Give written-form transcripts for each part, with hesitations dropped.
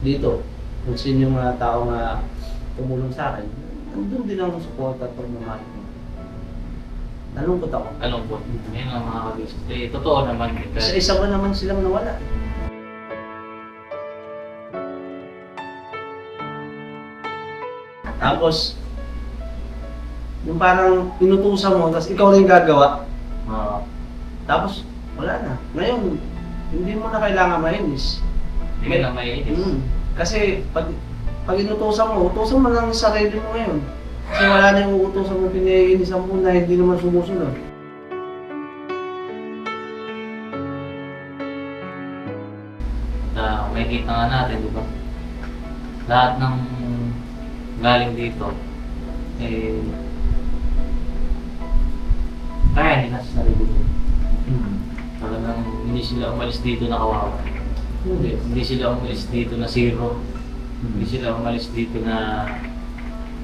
Dito, kung sino yung mga tao na tumulong sa akin, nandun din ang support at pagmamahal ko. Nalungkot ako. Kalungkot. Ayun ang mga kabisnes. Eh, totoo naman. Isa-isa ba naman silang nawala? Tapos, yung parang inutusan mo, tapos ikaw rin gagawa. Tapos, wala na. Ngayon, hindi mo na kailangan mainis. Hindi ka na maiinis. Kasi pag inutusan mo, utusan mo lang sa sarili mo ngayon. Kasi wala na yung uutusan mo, pinaiinisan mo na hindi naman sumusunod. Makikita nga natin, di ba? Lahat ng galing dito, eh, kaya nila sa sarili nila. Talagang hindi sila umalis dito na kawawa. Hindi sila umalis dito na zero. Hindi sila umalis dito na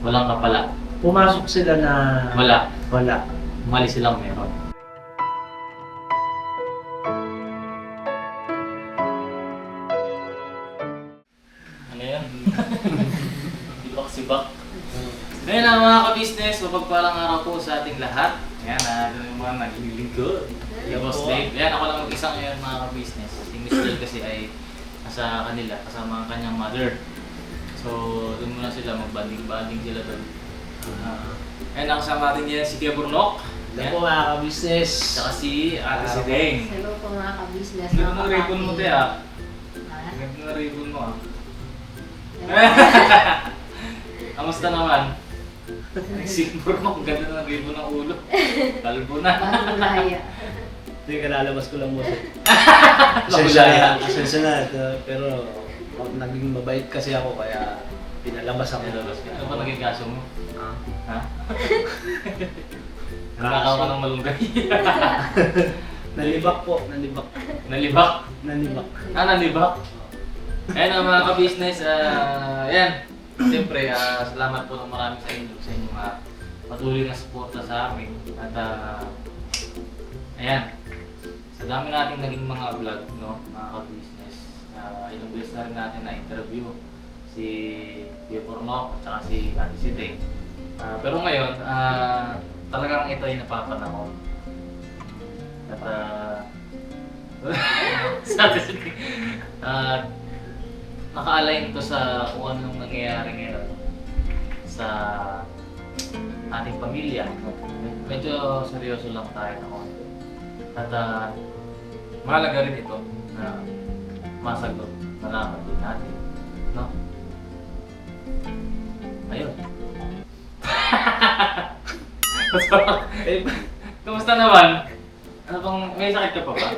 walang kapala. Pumasok sila na Wala. wala. Umalis silang meron. Ano yan? Sibak-sibak. Ngayon ang mga ka-business, mapagpalang araw po sa ating lahat. Ayan, doon yung mga naglilingkod. Yung boss Dave. Ayan, ako lang mag-isang ngayon mga ka-business. Si Miss Del kasi ay nasa kanila, kasama ang kanyang mother. So, doon muna sila, magbanding-banding sila doon. Ayan, nakasama natin yan si Kuya Burnok. Alam po mga ka-business. Saka si Ate si Deng. Hello po mga ka-business. Ganda ng ribbon mo, te, ah. Ha? Ganda ng ribbon mo, ah. Kamusta naman? Si Burnok, ganda ng ribbon ng ulo. Kalbo na. Parang malaya. Hindi, kalalabas ko lang mo. Labulaya. Pasensya na. Pero naging mabait kasi ako kaya pinalabas ako. Ano ba naging kaso mo? Ah. Ha? Nagkakaw ka ng malunggay. Nalibak po, nalibak. Nalibak. Nalibak. Nalibak. Ayan ang mga ka-business. Ayan. Siyempre, salamat po ng marami sa inyo sa inyong patuloy na suporta sa amin. At ayan, sa dami nating naging mga vlog, no, mga ka-business, ilang beses na rin natin na-interview si Kuya Burnok at saka si Ate si Deng. Pero ngayon, talagang ito ay napapanahon. At sa Ate si Deng, naka-align ito sa kung anong nangyayari ngayon sa ating pamilya. Medyo seryoso lang tayo na konti. At mahalaga rin ito na masagot, malaman din natin. No? Ayun. Kumusta naman? Ano bang, may sakit ka pa ba?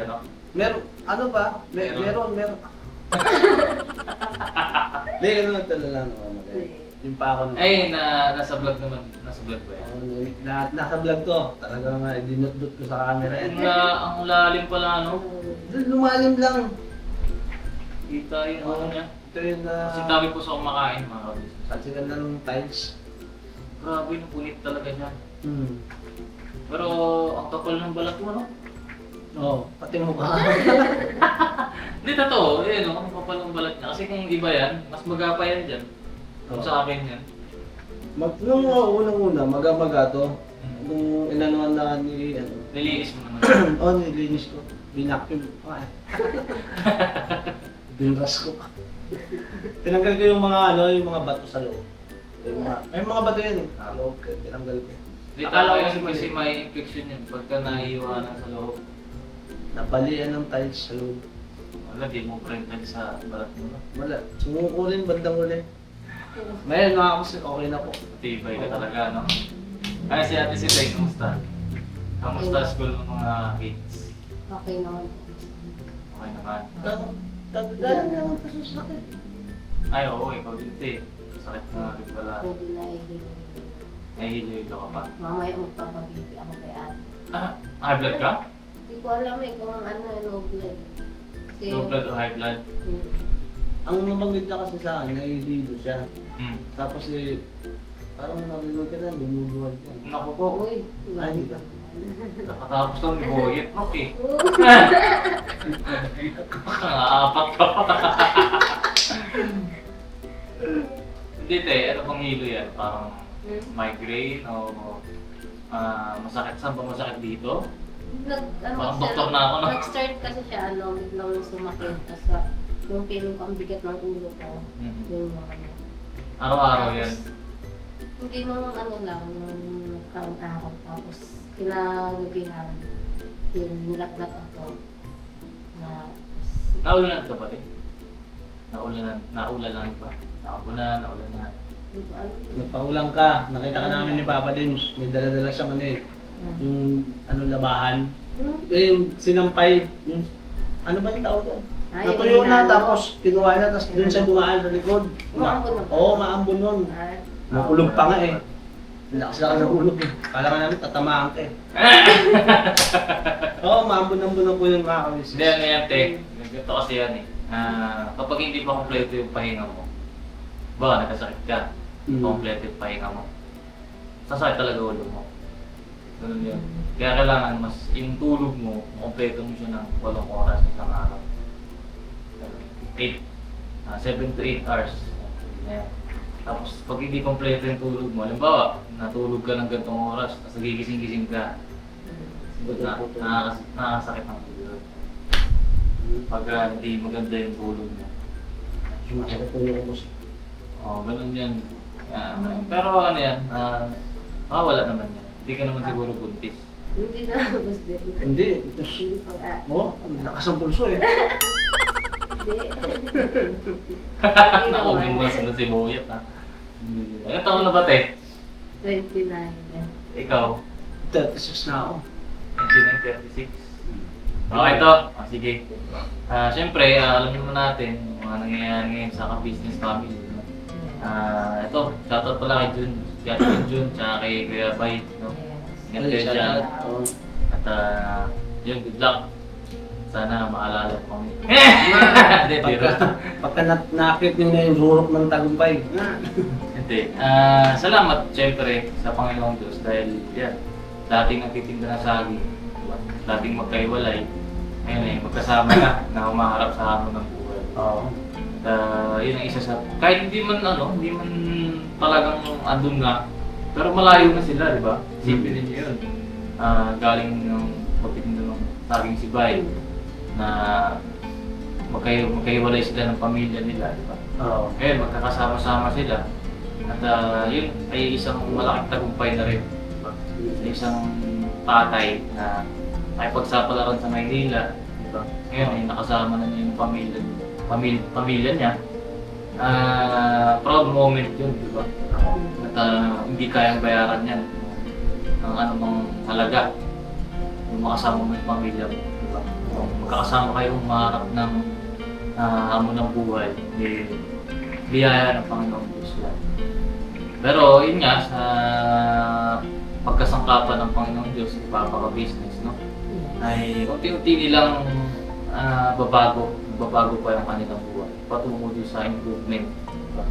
Ano? Meron, ano ba? Meron. Hindi, ano lang talaga ako. Yung pa ako. Ay, nasa vlog naman. Nasa vlog ba yan? Nasa vlog to. Talaga nga, dinut-dut ko sa camera yan. Ang lalim pala, no? Lumalim lang. Kita yung ano niya. Ito yung Kasi dami po sa kumakain, mga kabis. Kasi ganda ng tiles. Grabe, napunit talaga niya. Hmm. Pero ang kapal ng balat mo, no? Oo, pati mo ba? Hindi, totoo. Eh, no? Ang kapal ng balat niya. Kasi kung iba yan, mas magapa yan dyan. Kung sa akin yan. Nung unang-una, maga-maga to. Nung inanuan na ni, ano. Nilinis mo naman. Oo, nilinis ko. Binacuum ko. Binras ko. Tinanggal ko yung mga yung mga bato sa loob. May mga bato yan eh. Sa loob, tinanggal ko. Hindi, Akala ko talo kasi yan kasi may infection yan. Pagka naiiwanan sa loob. Napalian ng tiles sa loob. Wala, di mo printed sa balat mo. No? Wala. Sumuko rin bandang uli. Ngayon mga kasi okay na po. Tibay ka talaga, no? Kaya si Ate si Tay, kamusta? Kamusta school ng mga kids? Okay naman. Okay naman. Tagalan naman kasi sa sakit. Ay, oo, ikaw din, Tay. Sakit na rin pala. Pwede na ihilo. Nahihilo ka pa. Mamaya magpapabibi ako kay ate. High blood ka? Hindi ko alam eh kung ano low blood. Kasi Low blood o high blood? Ang nabanggit niya kasi sa akin, nahihilo siya. Hmm. Tapos parang nalulog ka na, bumubuhay ka. Naku po, Uy, Ay, di ba? nakatapos lang ni Boyet, no, eh. Nakaapat ka pa. Hindi te, ano pang hilo yan? Parang migraine o masakit? Saan ba masakit dito? Parang doktor na ako, no? Nag-start kasi siya, biglang sumakit. Tapos yung feeling ko ang bigat ng ulo ko. Yung Araw-araw yan. Hindi nung lang, nung kaong araw. Tapos kinagabihan, yung nilaklat ako. Naulanan ka ba eh? Naulanan ba? Naulanan. Hindi ko alam. Nagpaulang ka, nakita ka namin ni Papa din, may dala-dala siyang ano eh, yung labahan. Eh, yung sinampay, yung, ano ba yung tawag doon? Ay, Natuyo na, inano. tapos kinuha na, tapos doon siya dumaan sa likod. Maambon na ba? Oo, maambon nun. Ay, Nakulog pa nga eh. Lakas-lakas ng ulog eh. Kala ka namin tatamaan ka eh. Oo, maambon-ambon na po yun mga kawis. Hindi, ano yan, te. Ganito kasi yan eh. Kapag hindi pa kompleto yung pahinga mo, baka nagkasakit ka, kompleto yung pahinga mo, sasakit talaga ulo mo. Ganun yun. Kaya kailangan mas yung tulog mo, kompleto mo siya ng 8 oras isang araw. 7 to 8 hours. Yan. Tapos pag hindi kompleto yung tulog mo, halimbawa, natulog ka ng gantong oras, tapos nagigising-gising ka, nakakasakit ang ulo. Pag hindi maganda yung tulog mo. Sumasakit po yung ubos. Oo, ganun yan. Pero ano yan, wala naman yan. Hindi ka naman siguro buntis. hindi na gusto din. Hindi. Hindi pa nga. Oo, ang lakas ng pulso eh. Hindi. Nakumin mo sa sibuyat ha. Ilan taon na ba te? 29. Ikaw? 36 na ako. 1936. Okay to. Sige. Siyempre, alam naman natin yung mga nangyayari ngayon sa ka-business family. Ito, shoutout pala kay Jun. Kaya kay Jun, tsaka kay Kuya Bay. No? Ingat kayo dyan. At yun, good luck. Sana maalala ko kami. Hindi, biro. Pagka nakakit nyo na yung rurok ng tagumpay. Hindi. Salamat siyempre sa Panginoong Diyos dahil yan, dating nagtitinda ng saging, diba? Dating magkaiwalay, ngayon eh, magkasama na humaharap sa hamon ng buhay. Oo. Yun ang isa sa, kahit hindi man talagang andun nga, pero malayo na sila, di ba? Isipin ninyo yun. Galing ng pagtitinda ng saging si Bay, na magkaiwalay sila ng pamilya nila, di ba? Oo. Ngayon, magkakasama-sama sila. At yun ay isang malaking tagumpay na rin. Diba? Isang tatay na nakipagsapalaran sa Maynila. Diba? Ngayon ay nakasama na niya yung pamilya niya. Proud moment yun, di ba? At hindi kayang bayaran yan ng anumang halaga. Yung makasama mo yung pamilya mo. Diba? Kung magkakasama kayo umarap ng hamon ng buhay, biyaya ng Panginoong Diyos yan. Pero yun nga, sa pagkasangkapan ng Panginoong Diyos, ipapaka-business, no? Ay unti-unti nilang babago pa yung kanilang buhay. Patungo din sa improvement. Diba?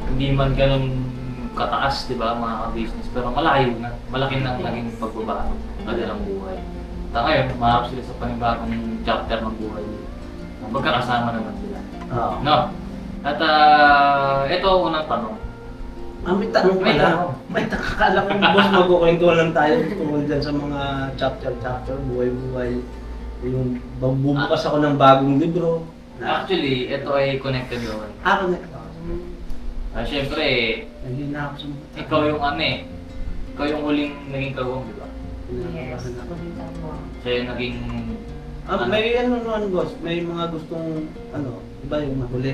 Hindi man ganun kataas, di ba, mga ka-business, pero malayo na. Malaki na naging pagbabago ng kanilang buhay. At ngayon, maharap sila sa panibagong chapter ng buhay. Magkakasama naman sila. Oo. No? At ito ang unang tanong. May tanong May pala. tanong. May takakala ko boss, magkukwento lang tayo tungkol dyan sa mga chapter, buhay-buhay. Yung bubukas ako ng bagong libro. Actually, ito ay connected doon. Ako na. Siyempre, Naging na ako sa mga ikaw yung ikaw yung huling naging kagawang, di ba? Yes. Siya yung naging May boss, may mga gustong, iba yung mahuli.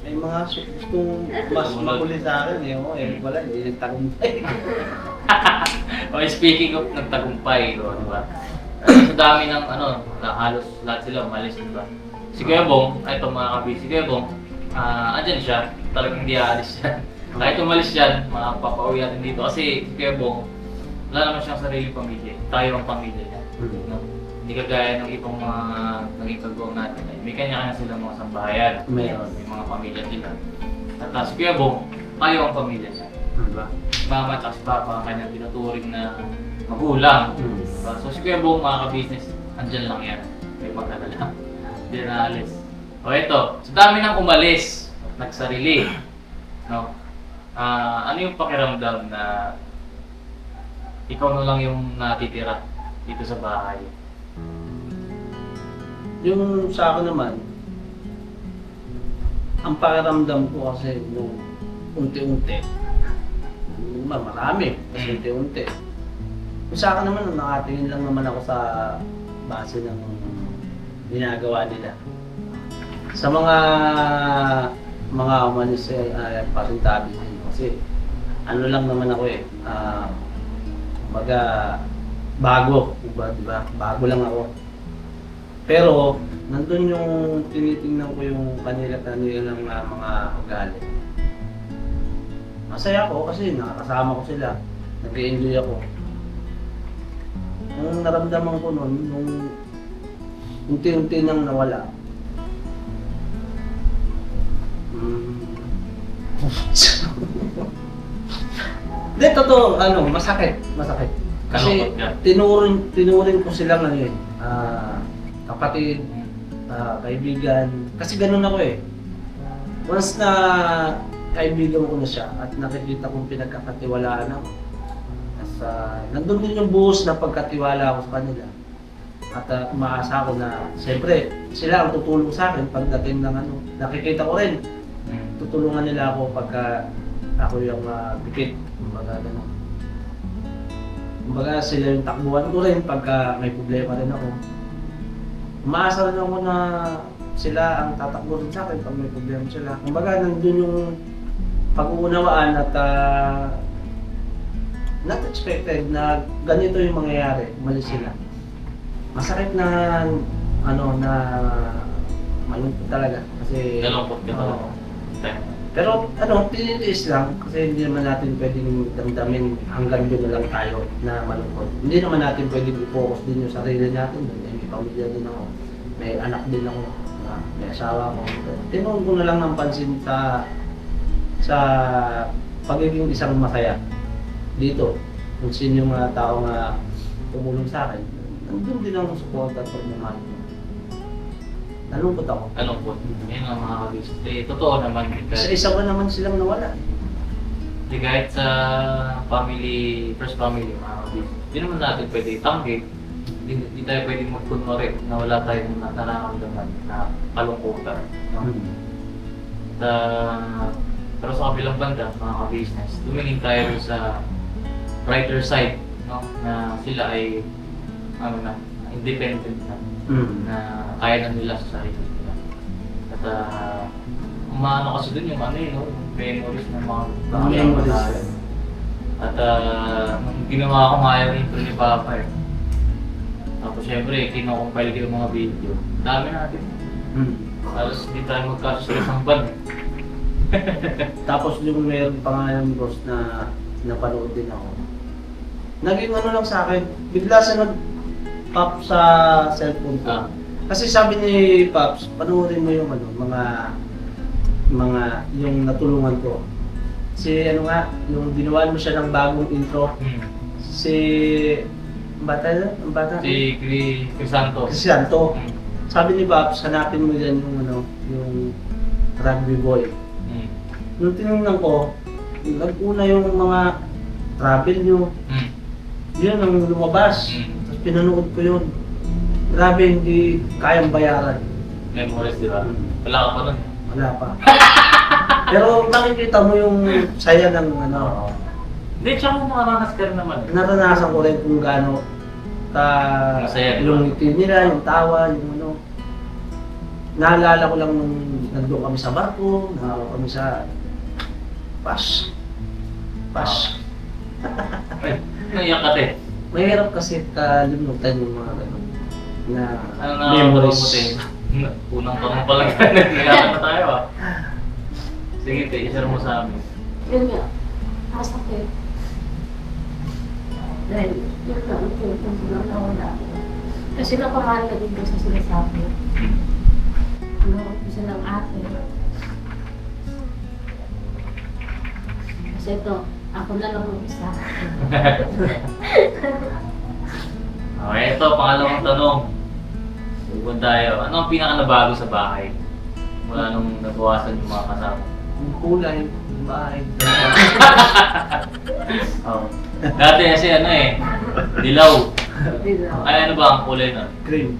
May mga gustong mas mahuli sa akin eh. Oo, wala, hindi yung tagumpay. speaking of nagtagumpay, di ba? Sa dami ng na halos lahat sila umalis, di ba? Si Kuya Bong, ito mga kabisi, si Kuya Bong, andyan siya, talagang hindi aalis yan. Kahit umalis yan, mapapauwi natin dito kasi si Kuya Bong, wala naman siyang sarili pamilya. Tayo ang pamilya niya. No? Hindi kagaya ng ibang mga naging kagawang natin. May kanya-kanya silang mga sambahayan. Meron. May mga pamilya nila. At si Kuya Bong, tayo ang pamilya niya. Diba? Mama at si Papa ang kanyang tinuturing na magulang. Diba? So si Kuya Bong, mga ka-business, andyan lang yan. May pagkadala. Hindi na alis. O ito, sa dami nang umalis at nagsarili, no? Ano yung pakiramdam na ikaw na lang yung natitira dito sa bahay? Yung sa akin naman, ang pakiramdam ko kasi nung unti-unti, marami, kasi unti-unti. Yung sa akin naman, nakatingin lang naman ako sa base ng ginagawa nila. Sa mga umalis pasintabi din kasi ano lang naman ako kumbaga bago, diba? Bago lang ako. Pero nandun yung tinitingnan ko yung kanila-kanilang mga ugali. Masaya ako kasi nakakasama ko sila. Nag-enjoy ako. Yung naramdaman ko nun, nung unti-unti nang nawala. Hindi, totoo, masakit. Kasi Kalungkot ka? tinuring ko silang kapatid, kaibigan. Kasi ganun ako eh. Once na kaibigan ko na siya at nakikita kong pinagkakatiwalaan ako, nandun din yung buhos na pagkatiwala ako sa kanila. At umaasa ako na, siyempre, sila ang tutulong sa akin pagdating ng nakikita ko rin. Tutulungan nila ako pagka ako yung dikit. Kumbaga sila yung takbuhan ko rin pagka may problema rin ako. Umaasa rin ako na sila ang tatakbo rin sa akin pag may problema sila. Kumbaga nandun yung pag-uunawaan at not expected na ganito yung mangyayari, umalis sila. Masakit na na malungkot talaga kasi Nalungkot ka talaga. pero tinitiis lang kasi hindi naman natin pwedeng damdamin hanggang doon na lang tayo na malungkot. Hindi naman natin pwedeng i-focus din yung sarili natin. May pamilya din ako, may anak din ako, may asawa ko. Tinuon ko na lang ng pansin sa pagiging isang masaya dito. Kung sino yung mga tao nga tumulong sa akin, nandun din ang support at pagmamahal ko. Nalungkot ako. Nalungkot. Yan ang mga kabisnes. Totoo naman. Isa-isa pa naman silang nawala. Di kahit sa first family, mga kabisnes, hindi naman natin pwede itanggi. Hindi tayo pwede magkunwari na wala tayong nararamdaman na kalungkutan. No? Pero sa kabilang banda, mga kabisnes, tumingin tayo sa brighter side, no? Na sila ay independent na kaya na nila sa sarili nila. At umaano kasi dun yung yung memories ng mga Memories. At nung ginawa ko nga yung intro ni Papa tapos syempre, kino-compile ko yung mga video. Dami natin. Tapos hindi tayo magkasusya ng band. Tapos yung meron pa nga yung boss na napanood din ako. Naging lang sa akin, bigla siya nag-pop sa cellphone ko. Kasi sabi ni Pops, panoorin mo yung mga yung natulungan ko. Yung ginawan mo siya ng bagong intro. Si ang bata? Si Crisanto. Crisanto. Sabi ni Pops, hanapin mo yan yung rugby boy. Nung tinignan ko, nag-una yung mga travel nyo. Yun ang lumabas. Tapos pinanood ko yun. Grabe, hindi kayang bayaran. Memories, di ba? Wala ka pa nun. Wala pa. Pero nakikita mo yung saya ng Hindi, tsaka nakaranas ka rin naman. naranasan ko rin kung gaano Masaya, di ba? yung ngiti nila, yung tawa, yung Naalala ko lang nung nandun kami sa barko, nandun kami sa Pas. Ay, naiyak ka din. Mahirap kasi kalimutan yung mga gano'n na Ano memories. Unang tanong pa lang yan. Naiyak na tayo Sige, i-share mo sa amin. Yun nga, masakit. Dahil, yun nga, ito lang nawala. Kasi napamahal ka din sa sinasabi. Isa ng ate. Kasi ito, ako na lang ang isa. Okay, ito, pangalawang tanong. Sugon tayo. Ano ang pinaka nabago sa bahay? Mula nung nabawasan yung mga kasama? yung kulay, yung bahay. Oh. Dati kasi ano eh, dilaw. Dilaw. Ay ano ba ang kulay na? Cream.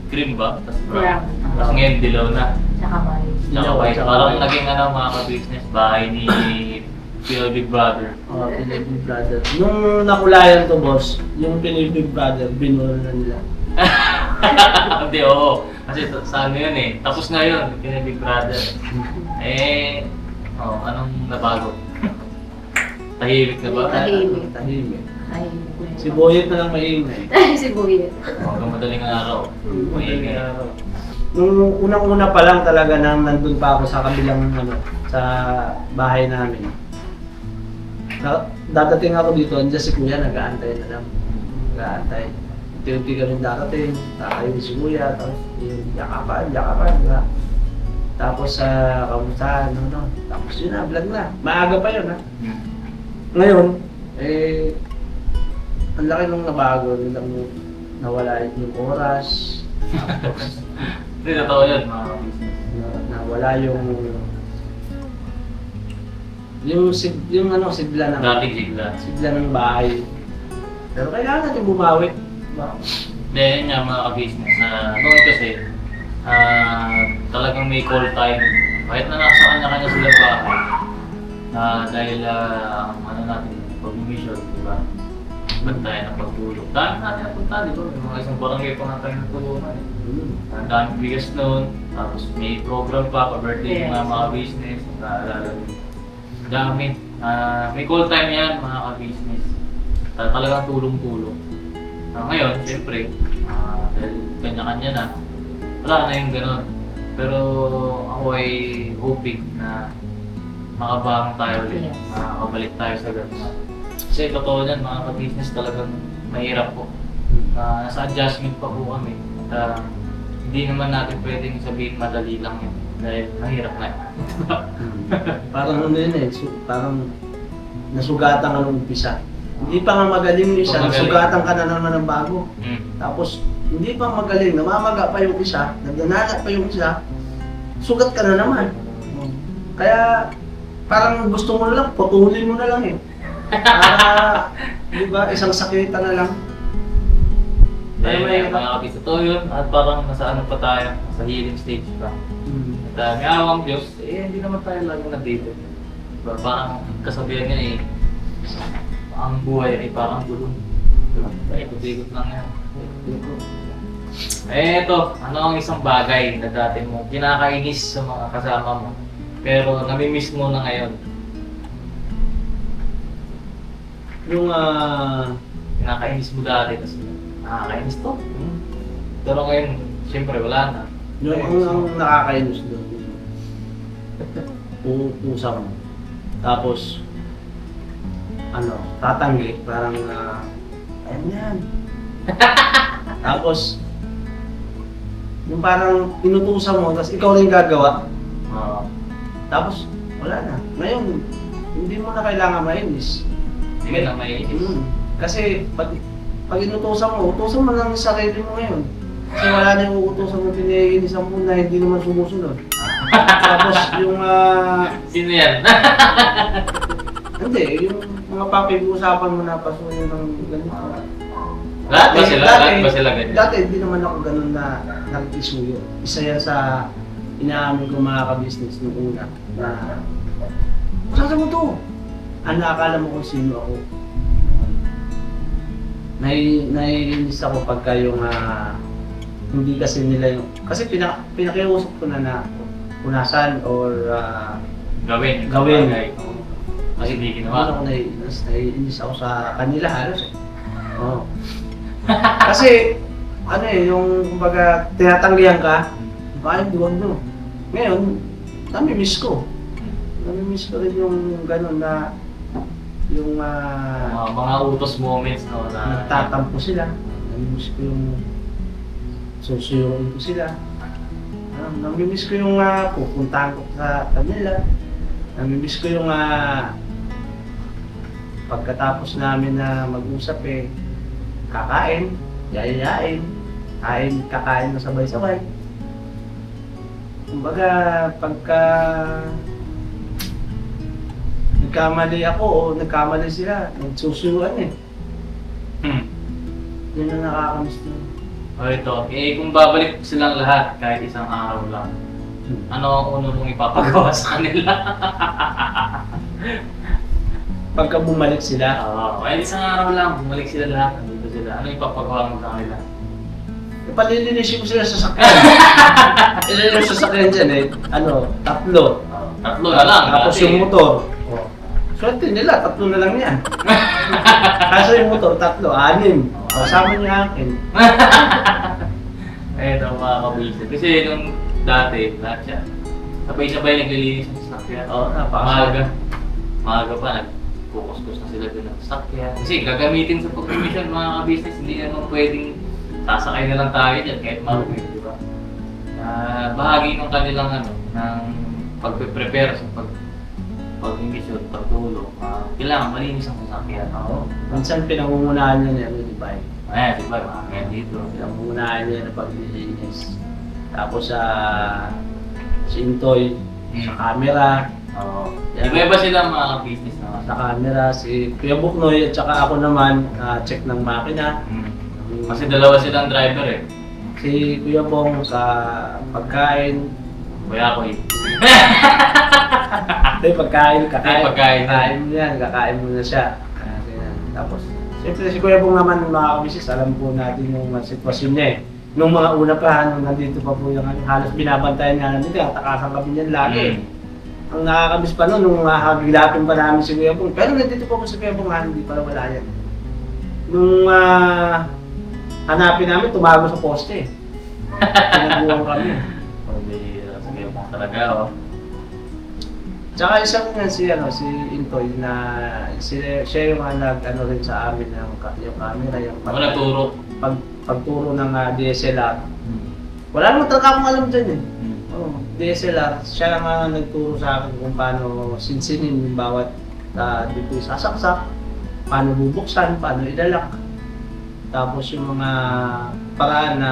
Cream ba? Tapos brown. Brown. Tapos ngayon dilaw na. Tsaka white. Tsaka Dilaw, white. tsaka Parang white. naging ano mga ka-business, bahay ni Pinoy Big Brother. Pinoy Big Brother. Nung nakulayan to, boss, yung Pinoy Big Brother, binura na nila. Hindi, oo. Kasi sa ano yun eh. Tapos na yun, Pinoy Big Brother. Eh, anong nabago? Tahimik na ba? Tahimik. Tahimik. Ay, Si Boyet na lang maingay. si Buyet. Hanggang madaling araw. Maingay. Nung unang-una pa lang talaga nang nandun pa ako sa kabilang sa bahay namin. Dadating ako dito, andiyan si Kuya, nag-aantay na lang. Nag-aantay. Unti-unti kami darating, kakain si Kuya, tapos yung yakapan. Diba? Tapos kamusta, tapos yun na, vlog na. Maaga pa yun, ha? Ngayon, ang laki nung nabago, nilang nawala yung oras, tapos Hindi, totoo yun mga ka-business. nawala yung sigla ng Dating sigla. sigla ng bahay. Pero kailangan natin bumawi. Diba? Hindi, yun nga mga ka-business. Noon kasi, talagang may call time. Kahit na nasa kanya-kanya sila bahay. Dahil ano natin, pag-mission, di ba? Bantayan ang pagtulog. Dami natin napunta, di ba? Yung mga isang barangay pa nga tayo natulungan. Ang daming bigas noon. Tapos may program pa, pa-birthday ng mga business. Naalala mo. Dami. May call time yan, mga ka-business. Talagang tulong-tulong. Ngayon, siyempre, dahil kanya-kanya na, wala na yung gano'n. Pero ako ay hoping na makabangon tayo ulit, Yes. makabalik tayo sa gano'n. Kasi totoo yan, mga ka-business talagang mahirap po. Nasa adjustment pa po kami. At hindi naman natin pwedeng sabihin madali lang yun. Dahil mahirap na yun. Parang ano yun parang nasugatan ka nung umpisa. Hindi pa nga magaling yung isa, Magaling. nasugatan ka na naman ng bago. Mm. Tapos, hindi pa magaling, namamaga pa yung isa, nagnanagat pa yung isa, sugat ka na naman. Kaya, parang gusto mo na lang, putulin mo na lang eh. Para, di ba, isang sakita na lang. Dahil May- mga kapis, totoo yun. At parang nasa ano pa tayo, sa healing stage pa. Hmm. At may awang Diyos, hindi naman tayo laging nandito. Diba? Parang kasabihan niya ang buhay ay parang gulong. Ikot-ikot lang yan. Eto, ano ang isang bagay na dati mo kinakainis sa mga kasama mo, pero namimiss mo na ngayon? Yung, Kinakainis mo dati, tapos nakakainis to. Pero ngayon, siyempre wala na. ang nakakainis doon, pupusa mo. Tapos, tatanggi, parang, ayun yan. Tapos, yung parang inutusan mo, tapos ikaw rin gagawa. Tapos, wala na. Ngayon, hindi mo na kailangan mainis. Hindi ka na maiinis. Kasi, pag inutusan mo, utusan mo lang sa sarili mo ngayon. Kasi wala na yung utusan mo, pinaiinisan mo na hindi naman sumusunod. Tapos, yung, Sino yan? hindi, yung mga pakipag-usapan mo na pasunin ng ganito. Lahat ba sila? Lahat ba sila ganyan? Dati, hindi naman ako ganun na nag-isuyo. Isa yan sa inaamin ko mga ka-business nung una na saan mo to? Akala mo kung sino ako. Naiinis ako pagka yung hindi kasi nila yung... Kasi pinakiusap ko na punasan or Gawin. Gawin. Bagay. Kasi hindi Hindi ginawa. ako naiinis ako sa kanila halos eh. Oo. Kasi, yung kumbaga, tinatanggihan ka, bakit huwag mo? Ngayon, nami-miss ko. Nami-miss ko rin yung gano'n na, yung Mga utos moments no, na nagtatampo sila. Nami-miss ko yung susuyuin ko sila. Nami-miss ko yung pupuntahan ko sa kanila. Nami-miss ko yung pagkatapos namin na mag-usap kakain, yayayain, kakain na sabay-sabay. Kumbaga, pagka nagkamali ako o nagkamali sila, nagsusuruan eh. Yun ang nakakamiss na. O ito, kung babalik silang lahat kahit isang araw lang, ano ang uno mong ipapagawa sa kanila? Pagka bumalik sila, Oo, kahit isang araw lang, bumalik sila lahat, nandito sila. Ano ipapagawa mo sa kanila? palilinisin ko sila sa sakyan. Ilan yung sasakyan dyan eh, tatlo. Tatlo na lang. Tapos dati. yung motor. Oh. Swerte nila, tatlo na lang yan. Kaso yung motor, tatlo, 6. Kasama niya akin. Ito mga kabisa. Kasi nung dati, lahat yan, sabay-sabay naglilinis ng sasakyan. Oo, Maaga pa, nagkukuskus na sila doon ng sasakyan. Kasi gagamitin sa pag-commission mga ka-business, hindi naman pwedeng sasakay na lang tayo dyan kahit marumi, di ba? Bahagi ng kanilang ng pag-prepare sa pag-commission, pagtulong, kailangan malinis ang sasakyan. Oo. Minsan pinangungunahan niya niya, di ba? Ayan, di ba? Mga dito. Pinangungunahan niya na paglilinis. Tapos si Intoy, sa camera. Oo. Yan. Iba-iba sila mga business na Sa camera, si Kuya Buknoy at saka ako naman, check ng makina. Kasi dalawa silang driver eh. Si Kuya Bong sa pagkain. Kuya ko eh. Hindi, pagkain. Pagkain. Kakain muna siya. Ganyan. Tapos, siyempre si Kuya Bong naman mga kamisis, alam po natin yung sitwasyon niya eh. Nung mga una pa, nung nandito pa po yung halos binabantayan nga namin, takasan kami niyan lagi. Ang nakakamiss pa noon, nung hagilapin pa namin si Kuya Bong. Pero nandito pa po si Kuya Bong, hindi pala wala yan. Nung hanapin namin, tumago sa poste eh. Pinaguhan kami. Sige mo talaga oh. Tsaka isang nga si Intoy na siya yung rin sa amin yung camera, yung Ako nagturo. pagturo ng DSLR. Wala naman talaga akong alam dyan eh. DSLR, siya nga nagturo sa akin kung paano sinsinin yung bawat dito sasaksak, paano bubuksan, paano idalak. Tapos yung mga paraan na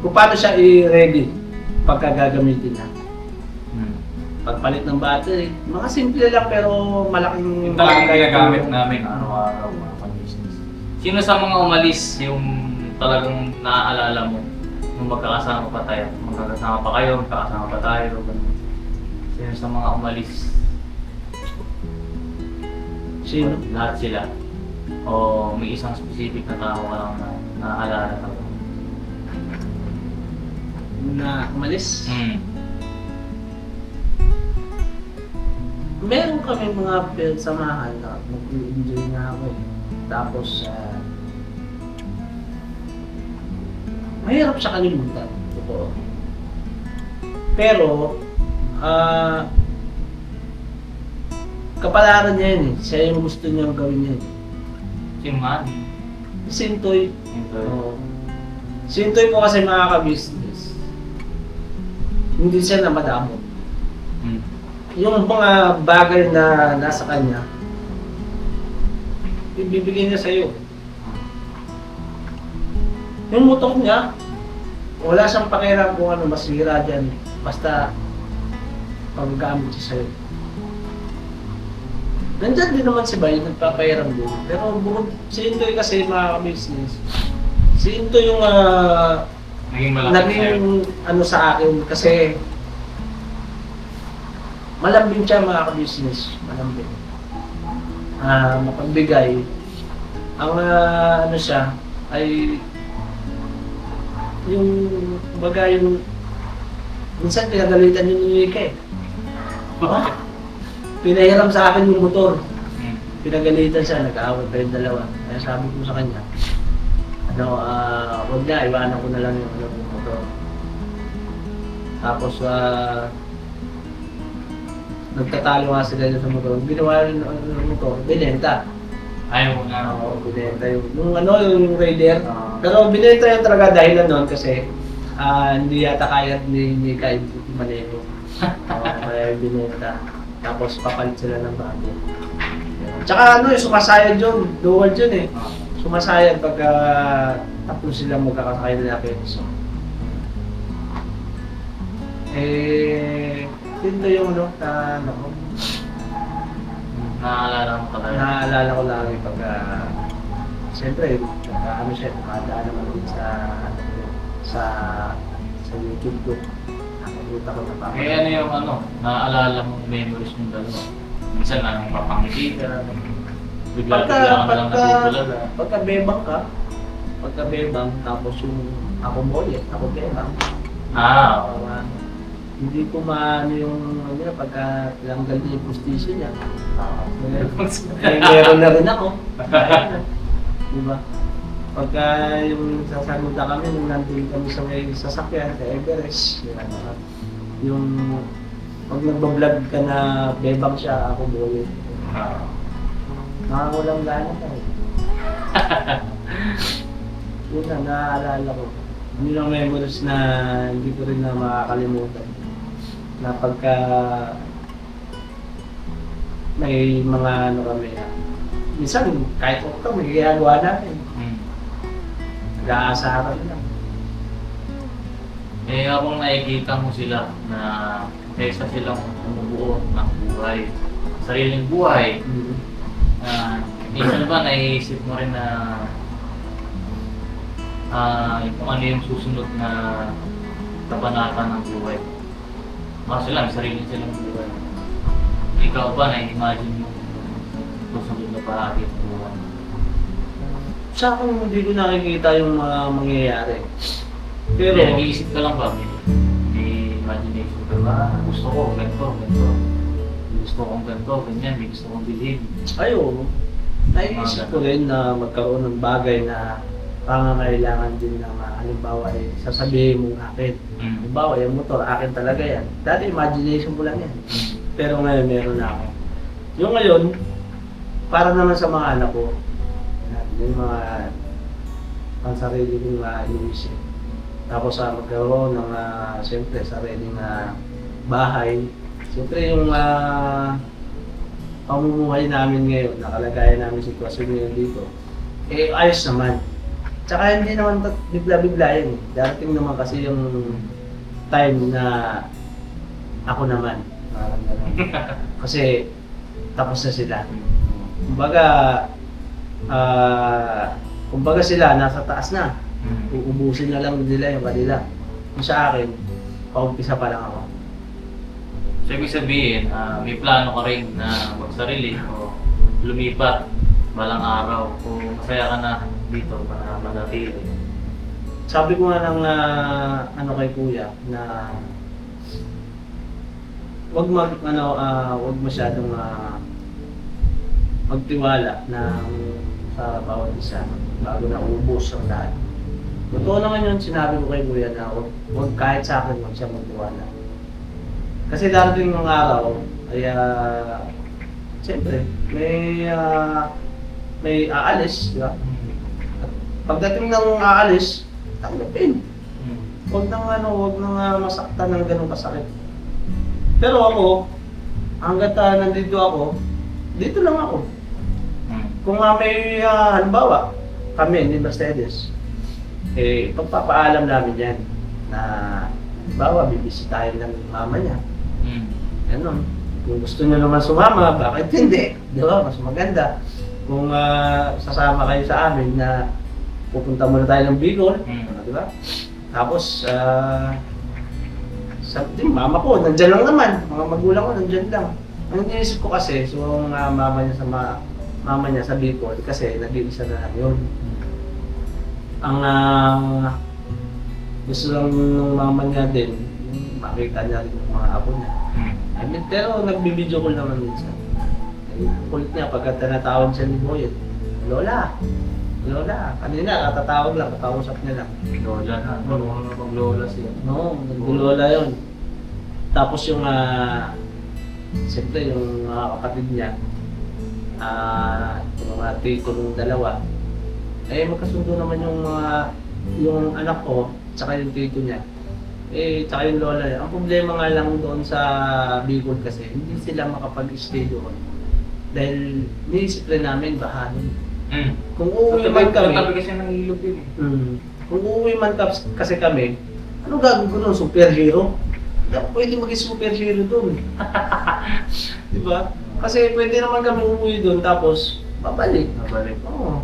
kung paano siya i-ready pagka gagamitin na. Pagpalit ng battery, mga simple lang pero malaking Yung talagang bagay ginagamit yung- namin araw-araw mga ka-business. Sino sa mga umalis yung talagang naaalala mo nung magkakasama pa tayo? Magkakasama pa kayo, magkakasama pa tayo. Sino sa mga umalis? Sino? Lahat sila. O may isang specific na tao ka lang na naaalala ka? Na umalis? Hmm. Meron kami mga samahan na nag-enjoy na ako eh. Tapos, mahirap siya kalimutan. Totoo. Pero, kapalaran niya yun eh. Siya yung gusto niyang gawin niya eh. Sino nga? Sintoy. Ito. Oo. Sintoy po kasi mga ka-business. Hindi siya na madamot. Yung mga bagay na nasa kanya, ibibigay niya sa'yo. Yung motor niya, wala siyang pakialam kung ano masira dyan. Basta paggamit siya sa'yo. Nandyan din naman si Bay, nagpapahiram din. Pero bukod si Intoy kasi mga business, si Intoy yung Naging malaki sa'yo. sa akin kasi malambing siya mga ka-business, malambing. Mapagbigay. Ang siya ay yung minsan pinagalitan yung Nika eh. Pinahiram sa akin yung motor. Pinagalitan siya, nag-aaway pa yung dalawa. Kaya sabi ko sa kanya, huwag na, iwanan ko na lang yung motor. Tapos, nagtatalo nga sila sa motor. Ginawa yung motor, binenta. Ayaw mo na. Oo, binenta yung Raider. Pero binenta yun talaga dahil kasi hindi yata kaya ni Kai maneho. Kaya binenta. Tapos papalit sila ng bago. Tsaka sumasayad yun. Dual yun eh. Sumasayad pagka tapos sila magkakasakay nila peso. Tinto yung ano ko. Naalala mo talaga. Naaalala ko lang yung pagka, siyempre, ano siya, dumadaan naman din sa YouTube ko. Nakakita ko na baka. Eh ano yung naaalala mong memories ng dalawa? Minsan na papangiti ka, bigla ka lang natutulala. Pagka bebang, tapos yung ako boy, ako bebang. Ah, Hindi ko maano yung pagka langgal niya yung postisyon niya. Meron na rin ako. Diba? Pagka yung sasagutan kami, nung nandun kami sa may sasakyan, sa Everest, yung pag nagbablog ka na bebang siya, ako boy. Nakakulang gana ka eh. Yun na, naaalala ko. Yun ang memories na hindi ko rin na makakalimutan. Na pagka may mga kami, minsan kahit ito may ginagawa natin. Nag-aasaran lang. Eh habang nakikita mo sila na kaysa silang bumubuo ng buhay, sariling buhay, minsan ba naiisip mo rin na kung ano yung susunod na kabanata ng buhay? Kasi lang, sarili silang buhay. Ikaw ba na-imagine mo susunod na parati ng buhay? Sa akin, hindi ko nakikita yung mga mangyayari. Pero, Pero nag-iisip ka lang ba? May imagination ka ba? Gusto ko ganito, ganito. Gusto kong ganito, ganyan. May gusto kong bilhin. ayun, naiisip ko rin na magkaroon ng bagay na pangangailangan din ng halimbawa sasabihin mong akin. Halimbawa, yung motor, akin talaga yan. Dati imagination ko lang yan. Pero ngayon, meron na ako. Yung ngayon, para naman sa mga anak ko, yung mga pansarili kong iniisip. Tapos magkaroon ng, siyempre, sariling bahay. Siyempre, yung pamumuhay namin ngayon, nakalagayan namin sitwasyon ngayon dito, ayos naman. Tsaka hindi naman bigla-bigla yun. Darating naman kasi yung time na ako naman. Kasi tapos na sila. Kumbaga sila nasa taas na. Uubusin na lang nila yung kanila. Yung sa akin, paumpisa pa lang ako. So ibig sabihin, may plano ka rin na magsarili o lumipat balang araw o masaya ka na dito para manatili. Sabi ko nga ng kay kuya na wag masyadong magtiwala sa bawat isa bago na ubos ang lahat. Totoo naman yun, sinabi ko kay kuya na wag kahit sa akin wag siya magtiwala. Kasi darating ng araw ay siyempre may aalis, di ba? Pagdating ng aalis, tanggapin. Huwag nang masaktan ng ganun kasakit. Pero ako, hanggat nandito ako, dito lang ako. Kung may halimbawa, kami, ni Mercedes, pagpapaalam namin yan na halimbawa, bibisitahin ng mama niya. Ganon. Kung gusto niyo naman sumama, bakit hindi? Di ba? Mas maganda. Kung sasama kayo sa amin na pupunta muna tayo ng Bicol, di ba? Tapos, mama ko, nandyan lang naman. Mga magulang ko, nandyan lang. Ang iniisip ko kasi, so mga mama niya sa Bicol, kasi nag-iisa na lang yun. Ang gusto lang ng mama niya din, makita niya rin yung mga apo niya. Pero nagbibideo call naman minsan. Kulit niya pagka tinatawag siya ni Boyet, Lola, kanina katatawag lang, katausap niya lang. Lola na, mag-lola siya. No, nag-lola yun. Tapos yung, siyempre yung mga kapatid niya, yung mga tito ng dalawa, magkasundo naman yung anak ko, tsaka yung tito niya. Tsaka yung lola niya. Ang problema nga lang doon sa Bicol kasi, hindi sila makapag-stay doon. Dahil niisip rin namin bahanin. Kung uuwi man kami, Tabi kasi ng ilog yun kung uuwi man kasi kami, ano gagawin ko nun? Superhero? pwede maging superhero doon. Di ba? Kasi pwede naman kami umuwi doon tapos babalik. Nabalik. Oo.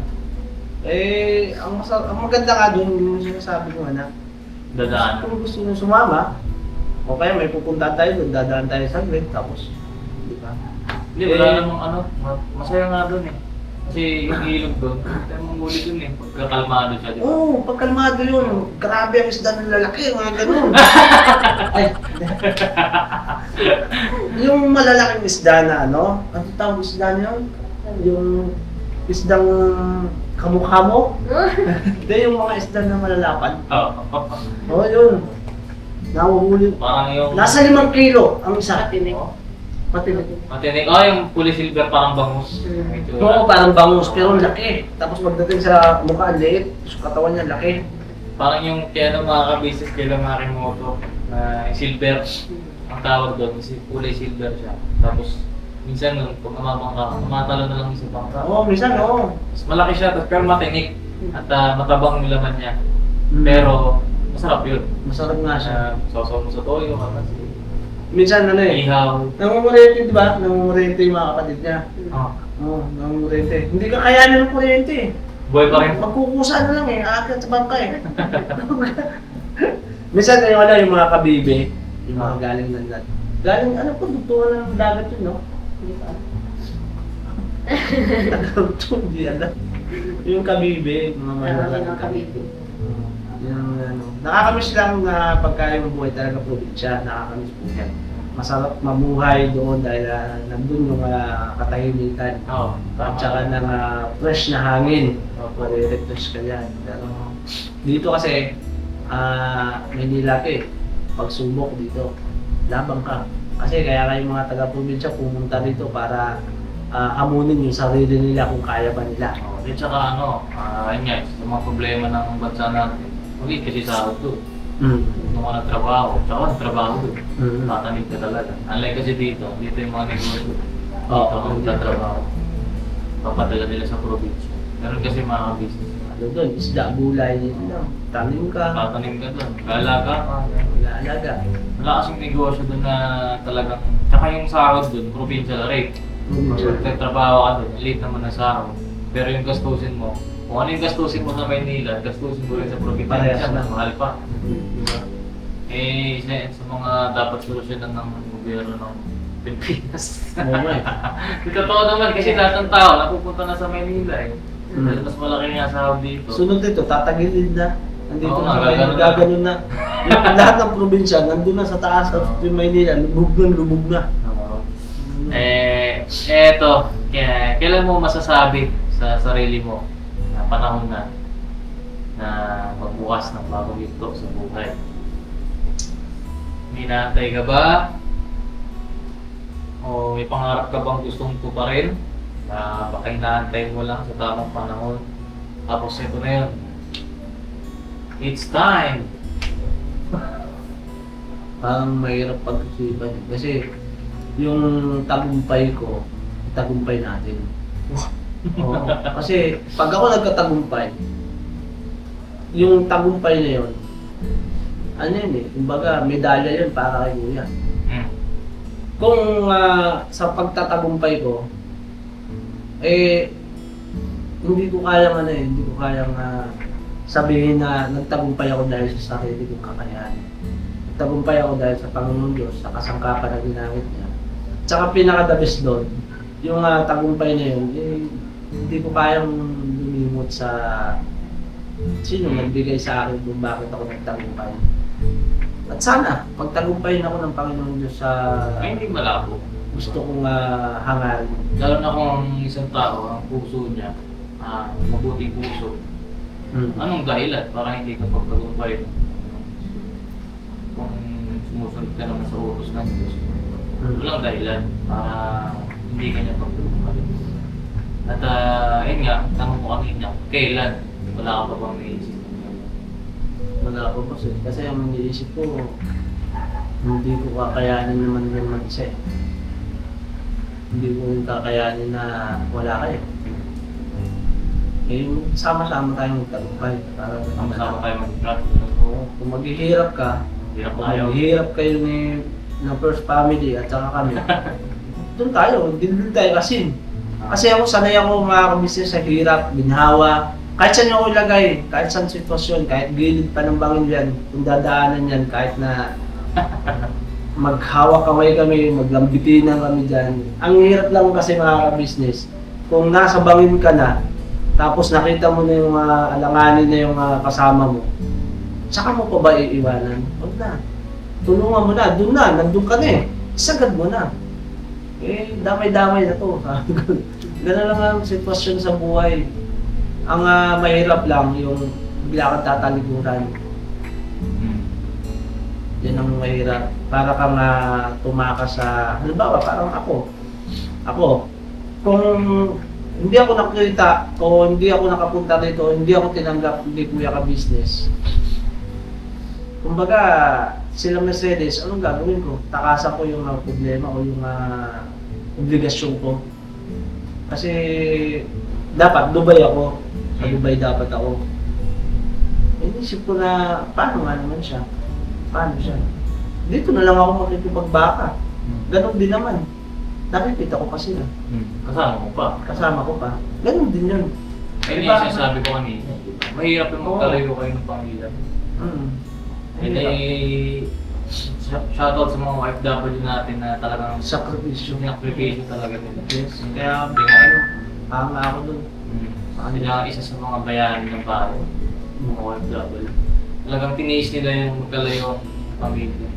Eh, ang maganda nga doon, yung sinasabi ko anak, Dadaan. kung gusto nyo sumama, o kaya may pupunta tayo doon, dadaan tayo saglit, tapos, di ba? Hindi, wala namang ano, masaya nga doon eh. Kasi yung ilog doon, tayo mamuli doon eh. Pagkakalmado siya, di ba? Oo, pagkalmado yun. Grabe ang isda ng lalaki, mga ganun. Ay, yung malalaking isda na ano, ano tawag isda niya? Yung isdang kamukha mo? Hindi, yung mga isda na malalapad. Oo, yun. Nahuhuli. Parang yung... Nasa 5 kilo ang isa. Patinig. Patinig. Matinig. Oh, yung puli silver parang bangus. Oo, parang bangus, pero ang laki. Tapos pagdating sa mukha, ang liit. Sa katawan niya, laki. Parang yung kaya ng mga ka-business kailang Marimoto na silver. Ang tawag doon, kasi kulay silver siya. Tapos, minsan nun, pag umabang ka, tumatalo na lang sa bangka. Oo, minsan, oo. Mas malaki siya, tapos pero matinig. At matabang yung laman niya. Mm. Pero, masarap yun. Masarap nga siya. Sausaw mo sa toyo, kasi Minsan, ano eh. ihaw. Nangungurente, di ba? Nangungurente yung mga kapatid niya. Oh, Oo, nangungurente. Hindi ka kayanin ng kuryente eh. buhay pa rin. Magkukusa na lang eh, aakyat sa bangka eh. Minsan yung wala yung mga kabibe, yung mga galing ng dagat. Galing, ano po, dutuan ng dagat yun, no? Hindi pa. Hindi alam. Yung kabibe, mga Marami malalaking ng kabibe. Yung ano, nakakamiss lang na pagka yung buhay talaga probinsya, nakakamiss po yan. Masarap mamuhay doon dahil nandun yung katahimikan. Oo. At saka ng fresh na hangin. Opo. Pare-refresh ka yan. Pero dito kasi, Manila ka eh. Pagsubok dito, labang ka. Kasi kaya nga yung mga taga-probinsya pumunta dito para hamunin yung sarili nila kung kaya ba nila. Oh, at saka ano, yun nga, sa mga problema ng bansa natin, ulit kasi sahod doon. Nung mga nagtrabaho, tsaka nagtrabaho doon. Tatanig ka talaga. Unlike kasi dito yung mga negosyo. Oo. Dito kung nagtatrabaho, papadala nila sa probinsya. Meron kasi mga business. Ano doon, isda, gulay, yun lang. Tanim ka, Tatanim ka doon, galaga ka. ilaalaga. Wala kasing negosyo doon na talagang, tsaka yung sahod doon, provincial rate. Pag nagtrabaho ka doon, late naman ang sahod. Pero yung gastusin mo, kung ano yung gastusin mo sa Maynila, gastusin mo rin sa probinsya, Parehas siya, na. mahal pa. Diba? Eh, sa mga dapat solusyonan ng gobyerno ng Pilipinas. Oo nga eh. Totoo naman kasi lahat ng tao napupunta na sa Maynila eh. Dahil mas malaki nga sahod dito. Sunod dito, tatagilid na. Nandito Oo na sa nga, Maynila, gaganon na. gaganon na. Yung lahat ng probinsya, nandun na sa taas at yung Maynila, lubog na. Oo. Eto, kailan mo masasabi sa sarili mo na panahon na magbukas ng bagong yugto sa buhay? Hinahantay ka ba? O may pangarap ka bang gustong tuparin? Na baka hinahantay mo lang sa tamang panahon. Tapos ito na yun. It's time! Parang mahirap pag-isipan eh. Kasi yung tagumpay ko, tagumpay natin. Oo. Kasi pag ako nagkatagumpay, yung tagumpay na yun, ano yun eh, kumbaga medalya yun para kay Kuya. Kung sa pagtatagumpay ko, hindi ko kayang hindi ko kayang sabihin na nagtagumpay ako dahil sa sarili kong kakayahan. Nagtagumpay ako dahil sa Panginoon Diyos, sa kasangkapan na ginamit niya. Tsaka pinaka-the best doon, yung tagumpay na yun, hindi ko kayang lumimot sa sino nagbigay sa akin kung bakit ako nagtagumpay. At sana, pagtagumpayin ako ng Panginoon Diyos sa Ay, hindi malabo. gusto kong hangarin. Lalo na kung ang isang tao, ang puso niya, mabuting puso. Anong dahilan para hindi ka pagtagumpay? Kung sumusunod ka naman sa utos ng Diyos, walang dahilan para hindi ka niya pagtagumpay. At yun nga, tanong ko kanina, kailan? Wala ka pa bang naisip? Wala ko boss eh. Kasi ang iniisip ko, hindi ko kakayanin naman yung mag-isa eh. Hindi ko yung kakayanin na wala kayo. Eh, sama-sama tayong magtagumpay. Para Sama-sama tayo mag-track. Oo, kung maghihirap ka, Hirap Kung tayo. maghihirap kayo ng first family at saka kami, doon tayo, din tayo kasi. Kasi ako, sanay ako mga kabisnes sa hirap, ginhawa. Kahit saan ako ilagay, kahit saan sitwasyon, kahit gilid pa ng bangin yan, kung dadaanan yan, kahit na maghawak kamay kami, maglambitinan kami dyan. Ang hirap lang kasi mga kabisnes, kung nasa bangin ka na, tapos nakita mo na yung alanganin na yung kasama mo, saka mo pa ba iiwanan? Huwag na. Tulungan mo na, doon na, nandun ka na eh. Isagad mo na. Eh, damay-damay na to. Ganun lang ang sitwasyon sa buhay. Ang mahirap lang yung bigla kang tatalikuran. Yan ang mahirap. Para kang tumakas sa, halimbawa, parang ako. Kung hindi ako nakita o hindi ako nakapunta dito, hindi ako tinanggap ni Kuya ka business. Kumbaga, sila Mercedes, anong gagawin ko? Takasan ko yung problema o yung obligasyon ko. Kasi dapat Dubai ako. Sa Dubai dapat ako. Inisip ko na, paano nga naman siya? Paano siya? Dito na lang ako makikipagbaka. Ganon din naman. Nakikita ko pa sila. Kasama mo pa. Kasama ko pa. Ganon din yun. Ayun Diba? yung sinasabi ko kanina. Mahirap yung magkalayo kayo ng pamilya. Eh, shoutout sa mga OFW natin na talagang Sakripisyo. application talaga nila. Yes. Kaya, hanga ako dun. Sila isa sa mga bayani ng bahay, mga OFW. Talagang tiniis nila yung magkalayo ang pamilya.